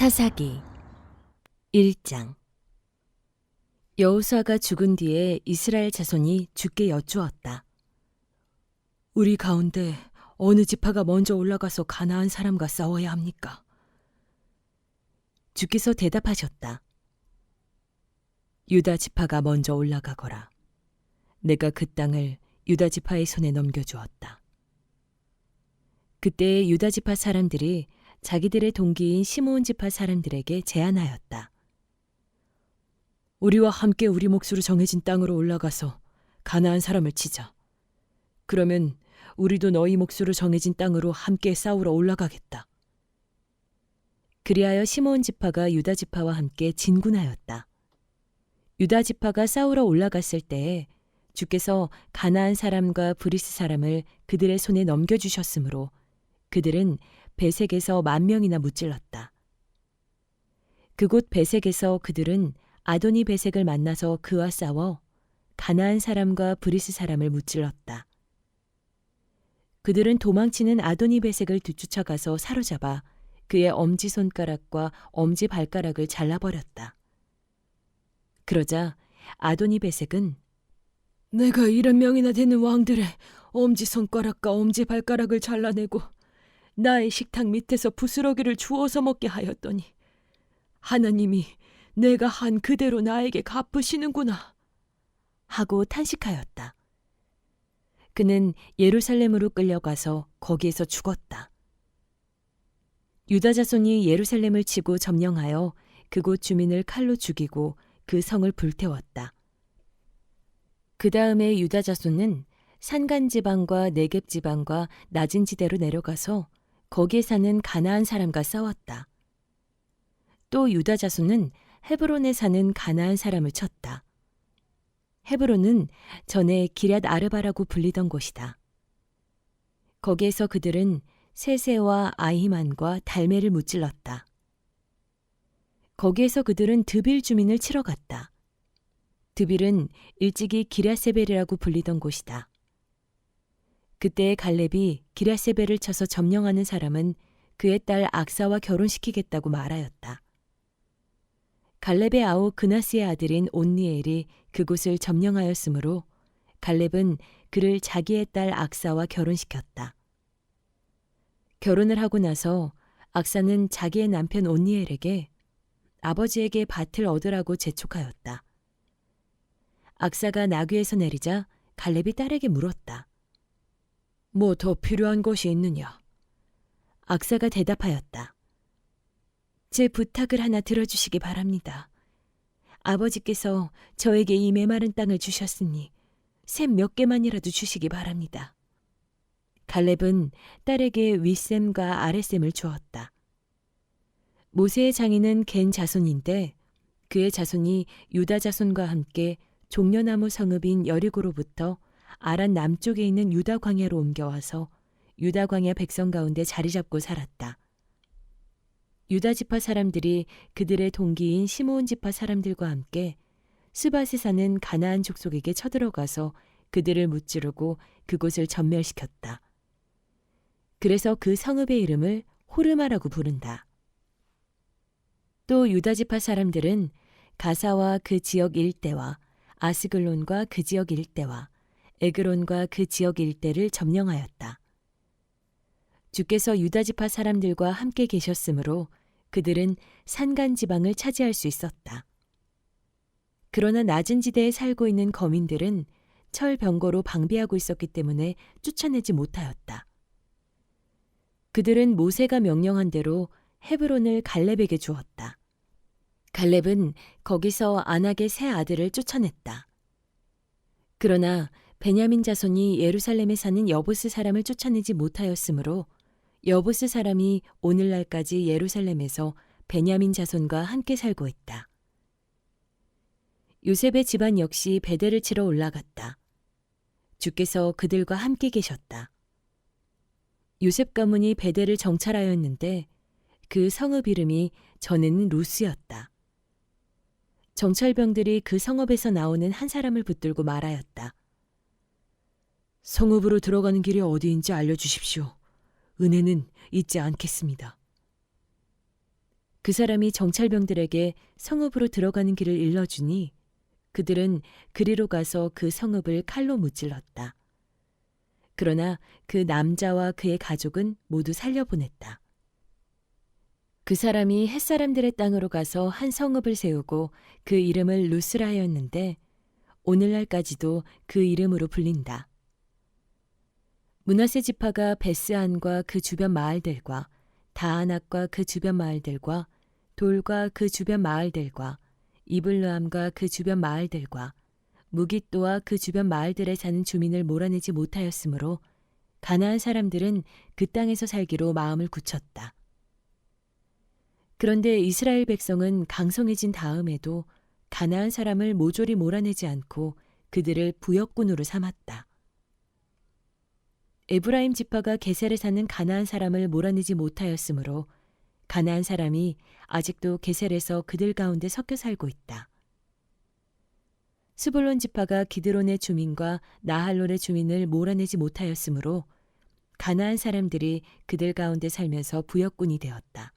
사사기 1장. 여호수아가 죽은 뒤에 이스라엘 자손이 주께 여쭈었다. 우리 가운데 어느 지파가 먼저 올라가서 가나안 사람과 싸워야 합니까? 주께서 대답하셨다. 유다 지파가 먼저 올라가거라. 내가 그 땅을 유다 지파의 손에 넘겨주었다. 그때 유다 지파 사람들이 자기들의 동기인 시므온 지파 사람들에게 제안하였다. 우리와 함께 우리 몫으로 정해진 땅으로 올라가서 가나안 사람을 치자. 그러면 우리도 너희 몫으로 정해진 땅으로 함께 싸우러 올라가겠다. 그리하여 시므온 지파가 유다 지파와 함께 진군하였다. 유다 지파가 싸우러 올라갔을 때에 주께서 가나안 사람과 브리스 사람을 그들의 손에 넘겨주셨으므로 그들은 베색에서 10,000명이나 무찔렀다. 그곳 베색에서 그들은 아도니 베색을 만나서 그와 싸워 가나안 사람과 브리스 사람을 무찔렀다. 그들은 도망치는 아도니 베색을 뒤쫓아가서 사로잡아 그의 엄지손가락과 엄지발가락을 잘라버렸다. 그러자 아도니 베색은 내가 70명이나 되는 왕들의 엄지손가락과 엄지발가락을 잘라내고 나의 식탁 밑에서 부스러기를 주워서 먹게 하였더니 하나님이 내가 한 그대로 나에게 갚으시는구나 하고 탄식하였다. 그는 예루살렘으로 끌려가서 거기에서 죽었다. 유다 자손이 예루살렘을 치고 점령하여 그곳 주민을 칼로 죽이고 그 성을 불태웠다. 그 다음에 유다 자손은 산간 지방과 네겝 지방과 낮은 지대로 내려가서 거기에 사는 가나안 사람과 싸웠다. 또 유다 자손은 헤브론에 사는 가나안 사람을 쳤다. 헤브론은 전에 기럇 아르바라고 불리던 곳이다. 거기에서 그들은 세세와 아히만과 달메를 무찔렀다. 거기에서 그들은 드빌 주민을 치러 갔다. 드빌은 일찍이 기럇세벨이라고 불리던 곳이다. 그때 갈렙이 기럇세벨을 쳐서 점령하는 사람은 그의 딸 악사와 결혼시키겠다고 말하였다. 갈렙의 아우 그나스의 아들인 온니엘이 그곳을 점령하였으므로 갈렙은 그를 자기의 딸 악사와 결혼시켰다. 결혼을 하고 나서 악사는 자기의 남편 온니엘에게 아버지에게 밭을 얻으라고 재촉하였다. 악사가 나귀에서 내리자 갈렙이 딸에게 물었다. 뭐 더 필요한 것이 있느냐? 악사가 대답하였다. 제 부탁을 하나 들어주시기 바랍니다. 아버지께서 저에게 이 메마른 땅을 주셨으니 샘 몇 개만이라도 주시기 바랍니다. 갈렙은 딸에게 윗샘과 아랫샘을 주었다. 모세의 장인은 겐 자손인데 그의 자손이 유다 자손과 함께 종려나무 성읍인 여리고로부터 아란 남쪽에 있는 유다 광야로 옮겨와서 유다 광야 백성 가운데 자리 잡고 살았다. 유다 지파 사람들이 그들의 동기인 시므온 지파 사람들과 함께 스밧에 사는 가나안 족속에게 쳐들어가서 그들을 무찌르고 그곳을 전멸시켰다. 그래서 그 성읍의 이름을 호르마라고 부른다. 또 유다 지파 사람들은 가사와 그 지역 일대와 아스글론과 그 지역 일대와 에그론과 그 지역 일대를 점령하였다. 주께서 유다 지파 사람들과 함께 계셨으므로 그들은 산간 지방을 차지할 수 있었다. 그러나 낮은 지대에 살고 있는 거민들은 철병거로 방비하고 있었기 때문에 쫓아내지 못하였다. 그들은 모세가 명령한 대로 헤브론을 갈렙에게 주었다. 갈렙은 거기서 아낙의 세 아들을 쫓아냈다. 그러나 베냐민 자손이 예루살렘에 사는 여부스 사람을 쫓아내지 못하였으므로 여부스 사람이 오늘날까지 예루살렘에서 베냐민 자손과 함께 살고 있다. 요셉의 집안 역시 베델을 치러 올라갔다. 주께서 그들과 함께 계셨다. 요셉 가문이 베델을 정찰하였는데 그 성읍 이름이 전에는 루스였다. 정찰병들이 그 성읍에서 나오는 한 사람을 붙들고 말하였다. 성읍으로 들어가는 길이 어디인지 알려주십시오. 은혜는 잊지 않겠습니다. 그 사람이 정찰병들에게 성읍으로 들어가는 길을 일러주니 그들은 그리로 가서 그 성읍을 칼로 무찔렀다. 그러나 그 남자와 그의 가족은 모두 살려보냈다. 그 사람이 햇사람들의 땅으로 가서 한 성읍을 세우고 그 이름을 루스라였는데 오늘날까지도 그 이름으로 불린다. 므낫세 지파가 베스안과 그 주변 마을들과 다아낙과 그 주변 마을들과 돌과 그 주변 마을들과 이블르함과 그 주변 마을들과 무깃도와 그 주변 마을들에 사는 주민을 몰아내지 못하였으므로 가나안 사람들은 그 땅에서 살기로 마음을 굳혔다. 그런데 이스라엘 백성은 강성해진 다음에도 가나안 사람을 모조리 몰아내지 않고 그들을 부역군으로 삼았다. 에브라임 지파가 게셀에 사는 가나안 사람을 몰아내지 못하였으므로 가나안 사람이 아직도 게셀에서 그들 가운데 섞여 살고 있다. 스불론 지파가 기드론의 주민과 나할롤의 주민을 몰아내지 못하였으므로 가나안 사람들이 그들 가운데 살면서 부역군이 되었다.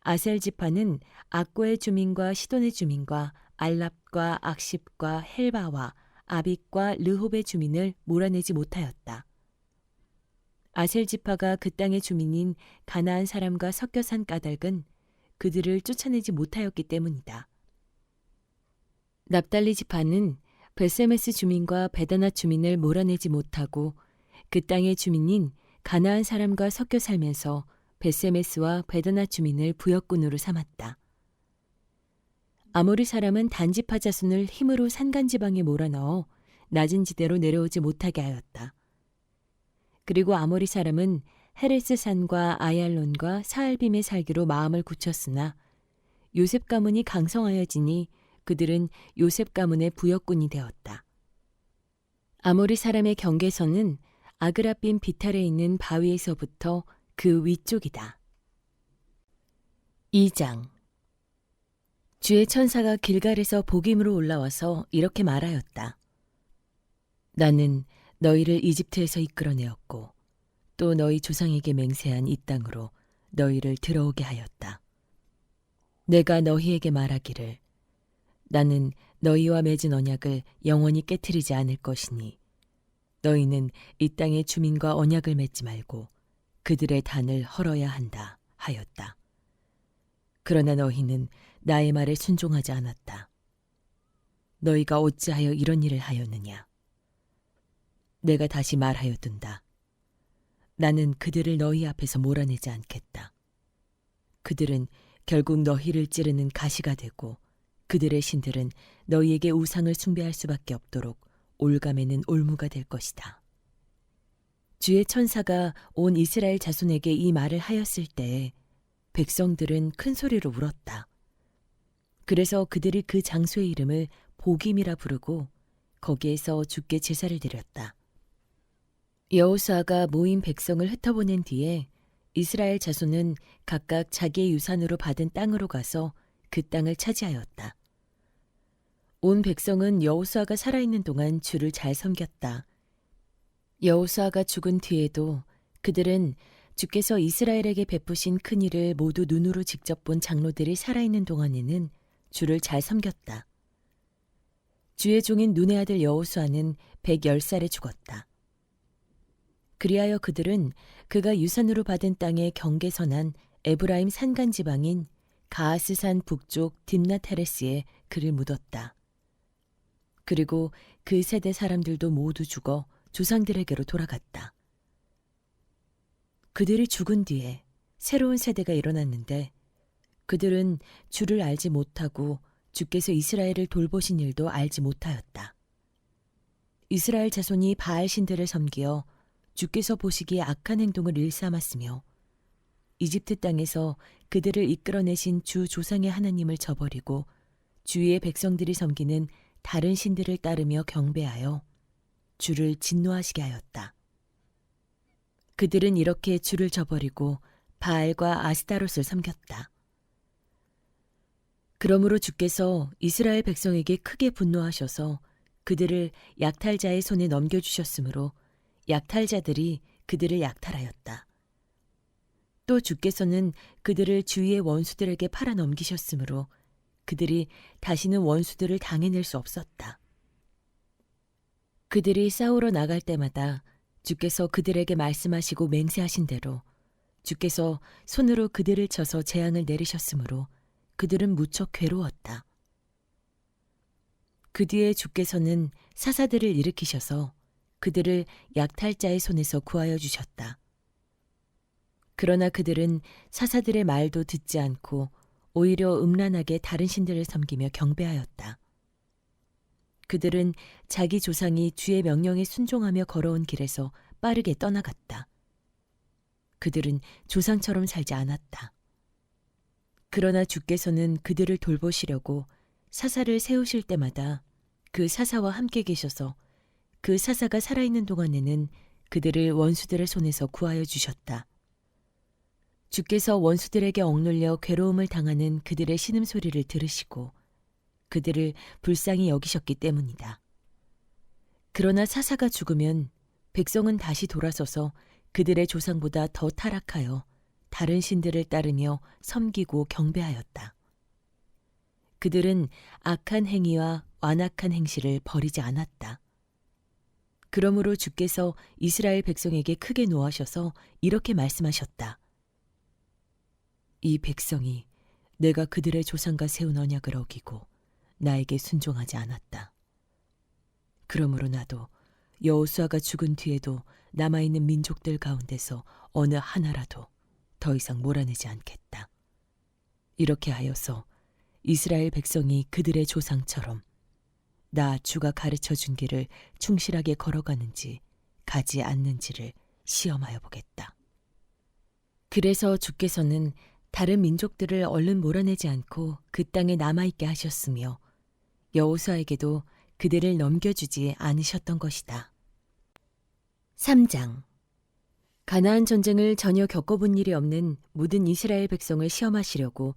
아셀 지파는 악고의 주민과 시돈의 주민과 알랍과 악십과 헬바와 아빅과 르홉의 주민을 몰아내지 못하였다. 아셀 지파가 그 땅의 주민인 가나안 사람과 섞여 산 까닭은 그들을 쫓아내지 못하였기 때문이다. 납달리 지파는 베세메스 주민과 베다낫 주민을 몰아내지 못하고 그 땅의 주민인 가나안 사람과 섞여 살면서 베세메스와 베다낫 주민을 부역군으로 삼았다. 아모리 사람은 단지파 자손을 힘으로 산간지방에 몰아넣어 낮은 지대로 내려오지 못하게 하였다. 그리고 아모리 사람은 헤레스 산과 아얄론과 사알빔에 살기로 마음을 굳혔으나 요셉 가문이 강성하여지니 그들은 요셉 가문의 부역군이 되었다. 아모리 사람의 경계선은 아그라빔 비탈에 있는 바위에서부터 그 위쪽이다. 2장. 주의 천사가 길갈에서 복임으로 올라와서 이렇게 말하였다. 나는 너희를 이집트에서 이끌어내었고 또 너희 조상에게 맹세한 이 땅으로 너희를 들어오게 하였다. 내가 너희에게 말하기를 나는 너희와 맺은 언약을 영원히 깨트리지 않을 것이니 너희는 이 땅의 주민과 언약을 맺지 말고 그들의 단을 헐어야 한다 하였다. 그러나 너희는 나의 말에 순종하지 않았다. 너희가 어찌하여 이런 일을 하였느냐? 내가 다시 말하여둔다. 나는 그들을 너희 앞에서 몰아내지 않겠다. 그들은 결국 너희를 찌르는 가시가 되고 그들의 신들은 너희에게 우상을 숭배할 수밖에 없도록 올가매는 올무가 될 것이다. 주의 천사가 온 이스라엘 자손에게 이 말을 하였을 때에 백성들은 큰 소리로 울었다. 그래서 그들이 그 장소의 이름을 복임이라 부르고 거기에서 주께 제사를 드렸다. 여호수아가 모인 백성을 흩어보낸 뒤에 이스라엘 자손은 각각 자기의 유산으로 받은 땅으로 가서 그 땅을 차지하였다. 온 백성은 여호수아가 살아있는 동안 주를 잘 섬겼다. 여호수아가 죽은 뒤에도 그들은 주께서 이스라엘에게 베푸신 큰 일을 모두 눈으로 직접 본 장로들이 살아있는 동안에는 주를 잘 섬겼다. 주의 종인 눈의 아들 여호수아는 110살에 죽었다. 그리하여 그들은 그가 유산으로 받은 땅의 경계선한 에브라임 산간 지방인 가하스산 북쪽 딥나테레스에 그를 묻었다. 그리고 그 세대 사람들도 모두 죽어 조상들에게로 돌아갔다. 그들이 죽은 뒤에 새로운 세대가 일어났는데 그들은 주를 알지 못하고 주께서 이스라엘을 돌보신 일도 알지 못하였다. 이스라엘 자손이 바알 신들을 섬기어 주께서 보시기에 악한 행동을 일삼았으며 이집트 땅에서 그들을 이끌어내신 주 조상의 하나님을 저버리고 주위의 백성들이 섬기는 다른 신들을 따르며 경배하여 주를 진노하시게 하였다. 그들은 이렇게 주를 저버리고 바알과 아스타롯을 섬겼다. 그러므로 주께서 이스라엘 백성에게 크게 분노하셔서 그들을 약탈자의 손에 넘겨주셨으므로 약탈자들이 그들을 약탈하였다. 또 주께서는 그들을 주위의 원수들에게 팔아 넘기셨으므로 그들이 다시는 원수들을 당해낼 수 없었다. 그들이 싸우러 나갈 때마다 주께서 그들에게 말씀하시고 맹세하신 대로 주께서 손으로 그들을 쳐서 재앙을 내리셨으므로 그들은 무척 괴로웠다. 그 뒤에 주께서는 사사들을 일으키셔서 그들을 약탈자의 손에서 구하여 주셨다. 그러나 그들은 사사들의 말도 듣지 않고 오히려 음란하게 다른 신들을 섬기며 경배하였다. 그들은 자기 조상이 주의 명령에 순종하며 걸어온 길에서 빠르게 떠나갔다. 그들은 조상처럼 살지 않았다. 그러나 주께서는 그들을 돌보시려고 사사를 세우실 때마다 그 사사와 함께 계셔서 그 사사가 살아있는 동안에는 그들을 원수들의 손에서 구하여 주셨다. 주께서 원수들에게 억눌려 괴로움을 당하는 그들의 신음소리를 들으시고 그들을 불쌍히 여기셨기 때문이다. 그러나 사사가 죽으면 백성은 다시 돌아서서 그들의 조상보다 더 타락하여 다른 신들을 따르며 섬기고 경배하였다. 그들은 악한 행위와 완악한 행실을 버리지 않았다. 그러므로 주께서 이스라엘 백성에게 크게 노하셔서 이렇게 말씀하셨다. 이 백성이 내가 그들의 조상과 세운 언약을 어기고 나에게 순종하지 않았다. 그러므로 나도 여호수아가 죽은 뒤에도 남아있는 민족들 가운데서 어느 하나라도 더 이상 몰아내지 않겠다. 이렇게 하여서 이스라엘 백성이 그들의 조상처럼 나 주가 가르쳐 준 길을 충실하게 걸어가는지 가지 않는지를 시험하여 보겠다. 그래서 주께서는 다른 민족들을 얼른 몰아내지 않고 그 땅에 남아있게 하셨으며 여호수아에게도 그들을 넘겨주지 않으셨던 것이다. 3장. 가나안 전쟁을 전혀 겪어본 일이 없는 모든 이스라엘 백성을 시험하시려고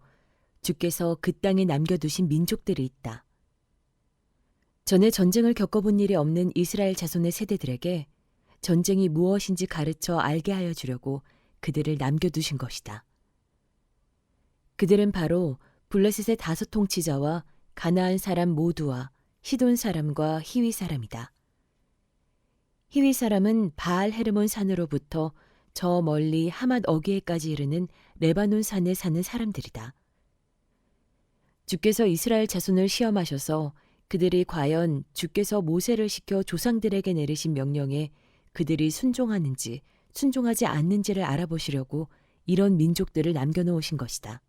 주께서 그 땅에 남겨두신 민족들이 있다. 전에 전쟁을 겪어본 일이 없는 이스라엘 자손의 세대들에게 전쟁이 무엇인지 가르쳐 알게 하여 주려고 그들을 남겨두신 것이다. 그들은 바로 블레셋의 5 통치자와 가나안 사람 모두와 시돈 사람과 히위 사람이다. 히위 사람은 바알 헤르몬 산으로부터 저 멀리 하맛 어귀에까지 이르는 레바논 산에 사는 사람들이다. 주께서 이스라엘 자손을 시험하셔서 그들이 과연 주께서 모세를 시켜 조상들에게 내리신 명령에 그들이 순종하는지 순종하지 않는지를 알아보시려고 이런 민족들을 남겨놓으신 것이다.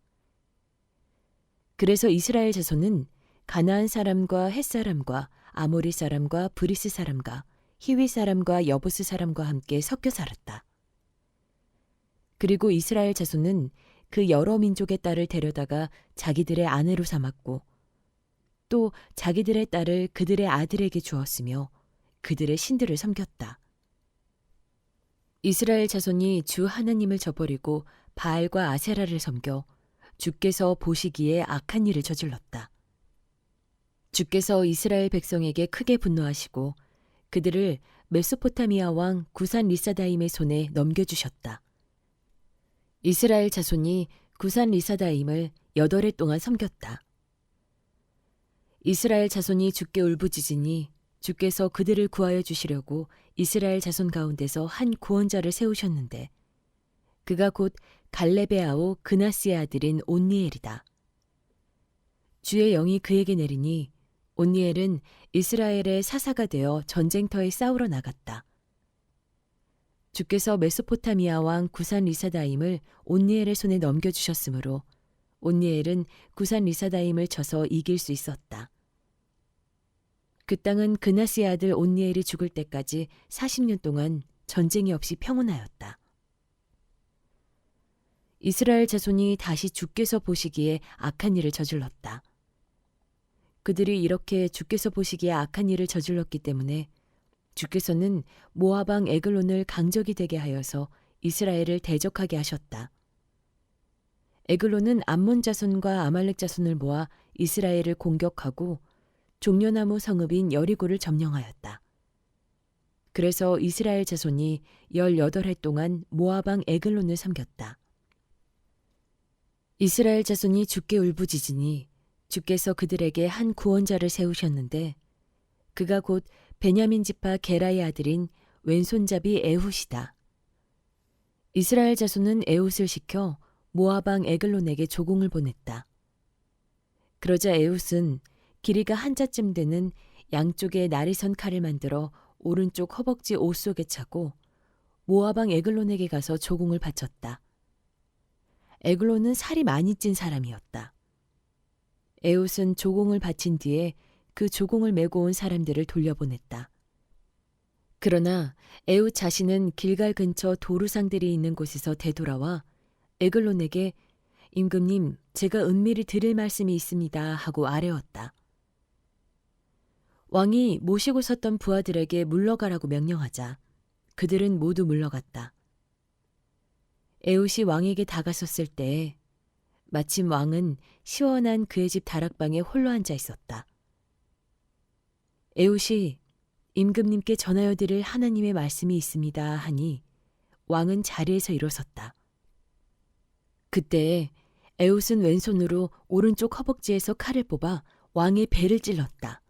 그래서 이스라엘 자손은 가나안 사람과 헷 사람과 아모리 사람과 브리스 사람과 히위 사람과 여부스 사람과 함께 섞여 살았다. 그리고 이스라엘 자손은 그 여러 민족의 딸을 데려다가 자기들의 아내로 삼았고 또 자기들의 딸을 그들의 아들에게 주었으며 그들의 신들을 섬겼다. 이스라엘 자손이 주 하나님을 저버리고 바알과 아세라를 섬겨 주께서 보시기에 악한 일을 저질렀다. 주께서 이스라엘 백성에게 크게 분노하시고 그들을 메소포타미아 왕 구산 리사다임의 손에 넘겨주셨다. 이스라엘 자손이 구산 리사다임을 8해 동안 섬겼다. 이스라엘 자손이 주께 울부짖으니 주께서 그들을 구하여 주시려고 이스라엘 자손 가운데서 한 구원자를 세우셨는데 그가 곧 갈렙의 아우 그나스의 아들인 온니엘이다. 주의 영이 그에게 내리니 온니엘은 이스라엘의 사사가 되어 전쟁터에 싸우러 나갔다. 주께서 메소포타미아 왕 구산 리사다임을 온니엘의 손에 넘겨주셨으므로 온니엘은 구산 리사다임을 쳐서 이길 수 있었다. 그 땅은 그나스의 아들 온니엘이 죽을 때까지 40년 동안 전쟁이 없이 평온하였다. 이스라엘 자손이 다시 주께서 보시기에 악한 일을 저질렀다. 그들이 이렇게 주께서 보시기에 악한 일을 저질렀기 때문에 주께서는 모압 왕 에글론을 강적이 되게 하여서 이스라엘을 대적하게 하셨다. 에글론은 암몬 자손과 아말렉 자손을 모아 이스라엘을 공격하고 종려나무 성읍인 여리고를 점령하였다. 그래서 이스라엘 자손이 18해 동안 모압 왕 에글론을 섬겼다. 이스라엘 자손이 주께 울부짖으니 주께서 그들에게 한 구원자를 세우셨는데 그가 곧 베냐민 지파 게라의 아들인 왼손잡이 에훗이다. 이스라엘 자손은 에훗을 시켜 모압 왕 에글론에게 조공을 보냈다. 그러자 에훗은 길이가 한 자쯤 되는 양쪽에 날이 선 칼을 만들어 오른쪽 허벅지 옷 속에 차고 모압 왕 에글론에게 가서 조공을 바쳤다. 에글론은 살이 많이 찐 사람이었다. 에훗은 조공을 바친 뒤에 그 조공을 메고 온 사람들을 돌려보냈다. 그러나 에훗 자신은 길갈 근처 도루상들이 있는 곳에서 되돌아와 에글론에게 임금님, 제가 은밀히 드릴 말씀이 있습니다 하고 아뢰었다. 왕이 모시고 섰던 부하들에게 물러가라고 명령하자 그들은 모두 물러갔다. 에훗이 왕에게 다가섰을 때에 마침 왕은 시원한 그의 집 다락방에 홀로 앉아 있었다. 에훗이 임금님께 전하여 드릴 하나님의 말씀이 있습니다 하니 왕은 자리에서 일어섰다. 그때 에훗은 왼손으로 오른쪽 허벅지에서 칼을 뽑아 왕의 배를 찔렀다.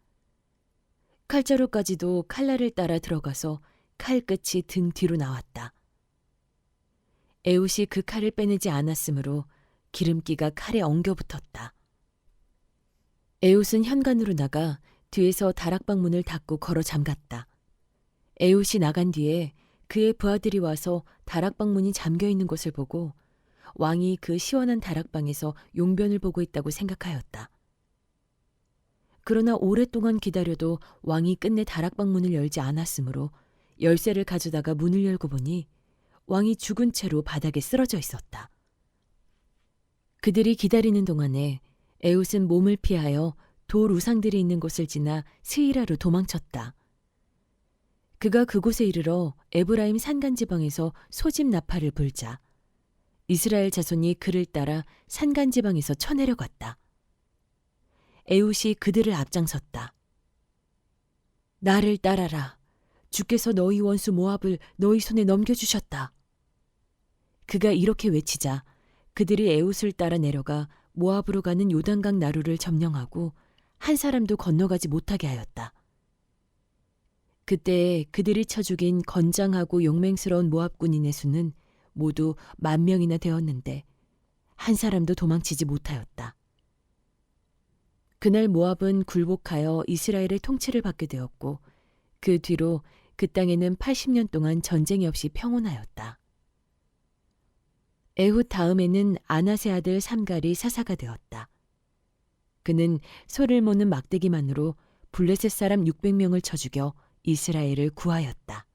칼자루까지도 칼날을 따라 들어가서 칼 끝이 등 뒤로 나왔다. 에훗이 그 칼을 빼내지 않았으므로 기름기가 칼에 엉겨붙었다. 에훗은 현관으로 나가 뒤에서 다락방 문을 닫고 걸어 잠갔다. 에훗이 나간 뒤에 그의 부하들이 와서 다락방 문이 잠겨 있는 것을 보고 왕이 그 시원한 다락방에서 용변을 보고 있다고 생각하였다. 그러나 오랫동안 기다려도 왕이 끝내 다락방 문을 열지 않았으므로 열쇠를 가져다가 문을 열고 보니 왕이 죽은 채로 바닥에 쓰러져 있었다. 그들이 기다리는 동안에 에훗은 몸을 피하여 돌 우상들이 있는 곳을 지나 스이라로 도망쳤다. 그가 그곳에 이르러 에브라임 산간지방에서 소집 나팔을 불자 이스라엘 자손이 그를 따라 산간지방에서 쳐내려갔다. 에훗이 그들을 앞장섰다. 나를 따라라. 주께서 너희 원수 모압을 너희 손에 넘겨주셨다. 그가 이렇게 외치자 그들이 에훗을 따라 내려가 모압으로 가는 요단강 나루를 점령하고 한 사람도 건너가지 못하게 하였다. 그때 그들이 쳐 죽인 건장하고 용맹스러운 모압 군인의 수는 모두 10,000명이나 되었는데 한 사람도 도망치지 못하였다. 그날 모압은 굴복하여 이스라엘의 통치를 받게 되었고 그 뒤로 그 땅에는 80년 동안 전쟁이 없이 평온하였다. 에훗 다음에는 아낫의 아들 삼갈이 사사가 되었다. 그는 소를 모는 막대기만으로 블레셋 사람 600명을 쳐 죽여 이스라엘을 구하였다.